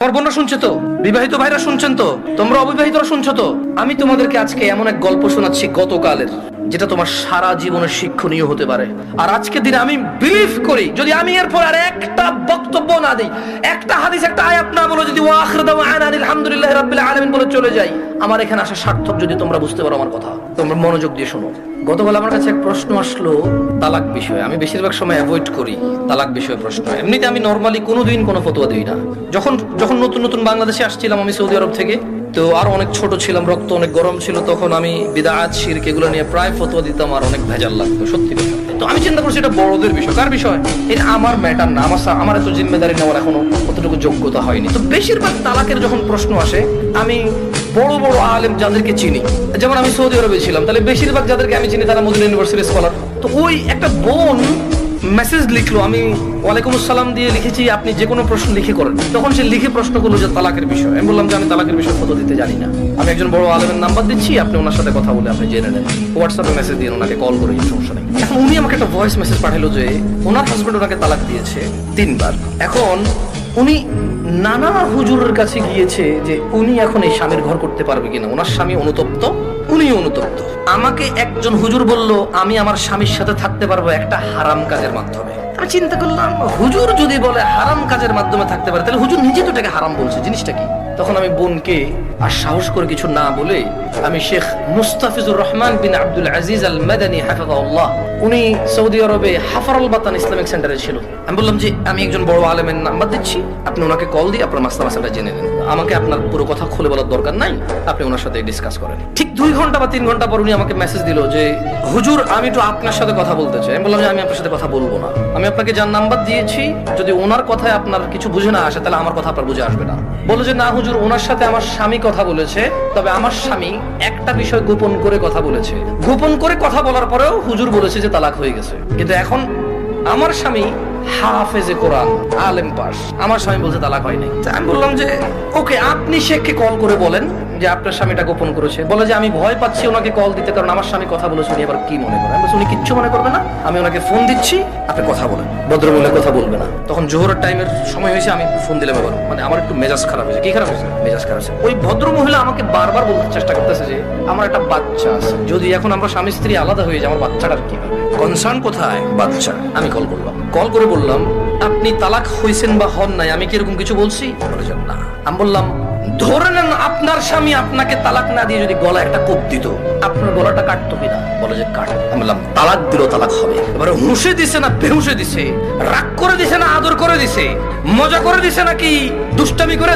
আমার বোনরা শুনছে তো, বিবাহিত ভাইরা শুনছেন তো, তোমরা অবিবাহিতরা শুনছো তো। আমি তোমাদেরকে আজকে এমন এক গল্প শোনাচ্ছি গতকালের, যেটা তোমার সারা জীবনের শিক্ষণীয় হতে পারে। আর আজকের দিনে আমি বিলিভ করি, যদি আমি এরপর আর একটা বক্তব্য না দিই, একটা হাদিস, একটা আয়াত না বলে, যদি ওয়া আখিরু দাওয়ানা আলহামদুলিল্লাহি রাব্বিল আলামিন বলে চলে যাই, আমার এখানে আসা সার্থক। যদি তোমরা বুঝতে পারো আমার কথা, তোমরা মনোযোগ দিয়ে শোনো। গতকাল আমার কাছে এক প্রশ্ন আসলো তালাক বিষয়ে। আমি বেশিরভাগ সময় অ্যাভয়েড করি তালাক বিষয়ে প্রশ্ন। এমনিতে আমি নরমালি কোনোদিন কোনো ফতোয়া দিই না। যখন নতুন নতুন বাংলাদেশে আসছিলাম আমি সৌদি আরব থেকে, তো আরো অনেক ছোট ছিলাম, রক্ত অনেক গরম ছিল, তখন আমি বিদআত শিরক এগুলো নিয়ে প্রায় ফতোয়া দিতাম, আর অনেক ভেজাল লাগতো সত্যি কথা। তো আমি চিন্তা করছি এটা বড়দের বিষয়। কার বিষয়? এটা আমার ম্যাটার না, আমার এত জিম্মেদারি নেওয়ার এখনো অতটুকু যোগ্যতা হয়নি। তো বেশিরভাগ তালাকের যখন প্রশ্ন আসে, আমি বড় বড় আলেম যাদেরকে চিনি, যেমন আমি সৌদি আরবে ছিলাম, তাহলে বেশিরভাগ যাদেরকে আমি চিনি তারা মদিনা ইউনিভার্সিটির স্কলার। তো ওই একটা বোন মেসেজ লিখলো, আমি ওয়ালাইকুম আসসালাম দিয়ে লিখেছি আপনি যে কোনো প্রশ্ন লিখে করেন। তখন সে লিখে প্রশ্ন করলো যে তালাকের বিষয়। আমি বললাম যে আমি তালাকের বিষয়ে ফতোয়া দিতে জানি না, আমি একজন বড় আলেমের নাম্বার দিচ্ছি, আপনি ওনার সাথে কথা বলে আপনি জেনে নেন। হোয়াটসঅ্যাপে মেসেজ দিন, ওনাকে কল করে, সমস্যা নেই। এখন উনি আমাকে একটা ভয়েস মেসেজ পাঠালো যে ওনার হাজবেন্ড ওনাকে তালাক দিয়েছে 3 বার। এখন উনি নানা হুজুরের কাছে গিয়েছে যে উনি এখন এই স্বামীর ঘর করতে পারবে কিনা। ওনার স্বামী অনুতপ্ত, উনি অনুতপ্ত। আমাকে একজন হুজুর বলল আমি আমার স্বামীর সাথে থাকতে পারবো একটা হারাম কাজের মাধ্যমে। আমি চিন্তা করলাম, হুজুর যদি বলে হারাম কাজের মাধ্যমে থাকতে পারে, তাহলে হুজুর নিজে তো এটাকে হারাম বলছে, জিনিসটা কি? তখন আমি বোনকে আর সাহস করে কিছু না বলে, আমি শেখ মুস্তাফিজুর রহমান বিন আব্দুল আজিজ আল মাদানী হাফিজাহুল্লাহ, উনি সৌদি আরবে হাফারুল বাতান ইসলামিক সেন্টারে ছিল, আমি বললাম যে আমি একজন বড় আলেমের নাম্বার দিচ্ছি, আপনি ওনাকে কল দিয়ে আপনার মাসলাটা জেনে নেন, আমাকে আপনার পুরো কথা খুলে বলার দরকার নাই, আপনি ওনার সাথে ডিসকাস করেন। ঠিক 2 ঘন্টা বা 3 ঘন্টা পর উনি আমাকে মেসেজ দিল যে হুজুর আমি একটু আপনার সাথে কথা বলতে চাই। আমি বললাম যে আমি আপনার সাথে কথা বলবো না, আমি আপনাকে যার নাম্বার দিয়েছি, যদি ওনার কথায় আপনার কিছু বুঝে না আসে তাহলে আমার কথা আপনার বুঝে আসবে না। বললো যে না হুজুর, ওনার সাথে আমার স্বামী কথা বলেছে, তবে আমার স্বামী একটা বিষয় গোপন করে কথা বলেছে। গোপন করে কথা বলার পরেও হুজুর বলেছে যে তালাক হয়ে গেছে। কিন্তু এখন আমার স্বামী হাফেজে কোরআন, আলেম পাস, আমার স্বামী বলছে তালাক হয়নি। আমি বললাম যে ওকে, আপনি শেখকে কল করে বলেন যে আপনার স্বামীটা গোপন করেছে। বলে যে আমি ভয় পাচ্ছি ওনাকে কল দিতে, কারণ আমার স্বামী কথা বলেছে, উনি আবার কি মনে করেন। আমি বলছি উনি কিচ্ছু মনে করবে না, আমি ওনাকে ফোন দিচ্ছি, আপনি কথা বলেন, ভদ্রমূল্যে কথা বলবে না। তখন জোহরের টাইমের সময় হয়েছে, আমি ফোন দিলাম এবার, মানে আমার একটু মেজাজ খারাপ হয়েছে। কি খারাপ হয়েছে? মেজাজ খারাপ হয়েছে। ওই ভদ্র মহিলা আমাকে বারবার বলতে চেষ্টা করতেছে যে আমার একটা বাচ্চা আছে, যদি এখন আমরা স্বামী স্ত্রী আলাদা হয়ে যাই, আমার বাচ্চাটার কি হবে, কনসার্ন কোথায়? বাচ্চা। আমি কল করলাম, কল করে বললাম আপনি তালাক হয়েছেন বা হন নাই, আমি কি এরকম কিছু বলছি? না। আমি বললাম ধরে নেন আপনার স্বামী আপনাকে তালাক না দিয়ে যদি গলা একটা কোপ দিত, আপনার গলাটা কাটতো কিনা? বলে যে কাট। আমি বললাম তালাক দিল, তালাক হবে। এবারে হুঁশে দিছে না বেহুশে দিছে, রাগ করে দিছে না আদর করে দিছে, মজা করে দিছে নাকি দুষ্টামি করে